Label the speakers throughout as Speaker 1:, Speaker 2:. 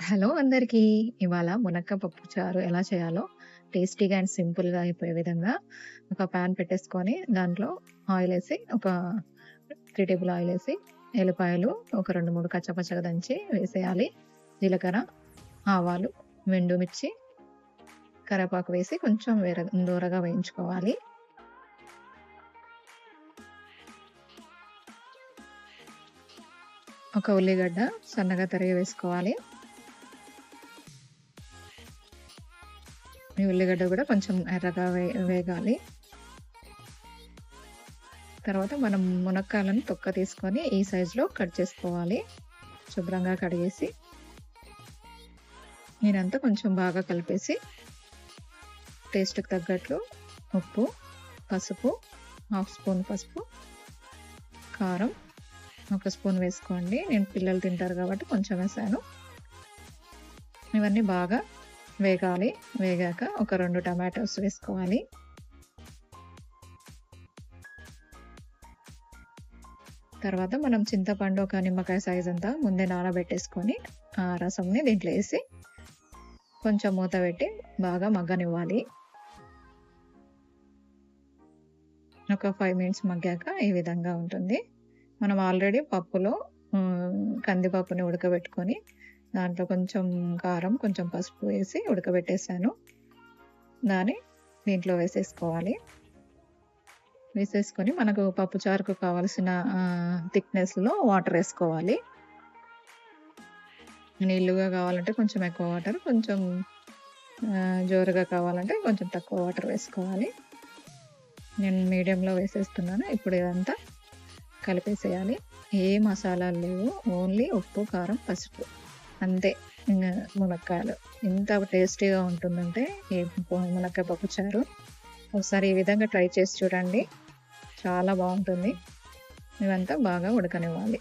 Speaker 1: Hello అందరికీ. ఇవాళ మునక్కాయ పప్పు చారు ఎలా చేయాలో టేస్టీగా అండ్ సింపుల్‌గా అయిపోయే విధంగా ఒక పాన్ పెట్టేసుకొని దాంట్లో ఆయిలేసి ఒక 3 టేబుల్ ఆయిలేసి ఎల్లిపాయలు ఒక 2, 3 కచ్చపచ్చగా దంచి వేసేయాలి. జీలకర్ర, ఆవాలు, ఎండుమిర్చి, కరివేపాకు వేసి కొంచెం దూరగా వేయించుకోవాలి. ఒక ఉల్లిగడ్డ సన్నగా తరిగి వేసుకోవాలి. ఈ ఉల్లిగడ్డ కూడా కొంచెం ఎర్రగా వేగాలి. తర్వాత మనం మునక్కాయలను తొక్క తీసుకొని ఈ సైజులో కట్ చేసుకోవాలి. శుభ్రంగా కడిగేసి నేనంతా కొంచెం బాగా కలిపేసి టేస్ట్‌కి తగ్గట్లు ఉప్పు, పసుపు, హాఫ్ స్పూన్ పసుపు, కారం ఒక స్పూన్ వేసుకోండి. నేను పిల్లలు తింటారు కాబట్టి కొంచెం వేసాను. ఇవన్నీ బాగా వేగాలి. వేగాక ఒక 2 టమాటోస్ వేసుకోవాలి. తర్వాత మనం చింతపండు ఒక నిమ్మకాయ సైజ్ అంతా ముందే నానబెట్టేసుకొని ఆ రసంని దీంట్లో వేసి కొంచెం మూత పెట్టి బాగా మగ్గనివ్వాలి. ఒక 5 మినిట్స్ మగ్గాక ఈ విధంగా ఉంటుంది. మనం ఆల్రెడీ పప్పులో కందిపప్పుని ఉడకబెట్టుకొని దాంట్లో కొంచెం కారం, కొంచెం పసుపు వేసి ఉడకబెట్టేసాను. దాన్ని దీంట్లో వేసేసుకోవాలి. వేసేసుకొని మనకు పప్పు చారుకు కావాల్సిన థిక్‌నెస్‌లో వాటర్ వేసుకోవాలి. నీళ్ళుగా కావాలంటే కొంచెం ఎక్కువ వాటర్, కొంచెం జోరుగా కావాలంటే కొంచెం తక్కువ వాటర్ వేసుకోవాలి. నేను మీడియంలో వేసేస్తున్నాను. ఇప్పుడు ఇదంతా కలిపేసేయాలి. ఏ మసాలాలు లేవు. ఓన్లీ ఉప్పు, కారం, పసుపు అంతే. మునక్కాయలు ఎంత టేస్టీగా ఉంటుందంటే ఈ మునక్కాయ పప్పు చారు. ఒకసారి ఈ విధంగా ట్రై చేసి చూడండి. చాలా బాగుంటుంది. ఇవంతా బాగా ఉడకనివ్వాలి.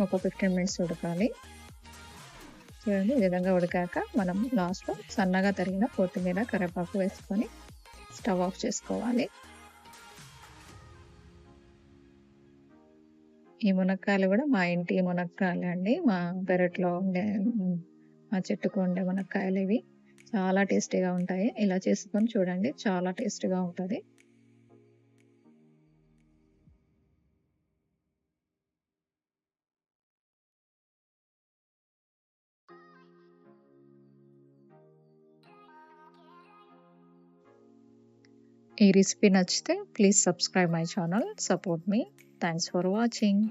Speaker 1: ఒక 15 మినిట్స్ ఉడకాలి. చూడండి ఈ విధంగా ఉడికాక మనం లాస్ట్‌లో సన్నగా తరిగిన కొత్తిమీర, కరివేపాకు వేసుకొని స్టవ్ ఆఫ్ చేసుకోవాలి. ఈ మునక్కాయలు కూడా మా ఇంటి మునక్కాయలే అండి. మా పెరట్లో ఉండే మా చెట్టుకు ఉండే మునక్కాయలు ఇవి. చాలా టేస్టీగా ఉంటాయి. ఇలా చేసుకొని చూడండి. చాలా టేస్టీగా ఉంటది. ఈ రెసిపీ నచ్చితే please subscribe my channel. Support me. Thanks for watching.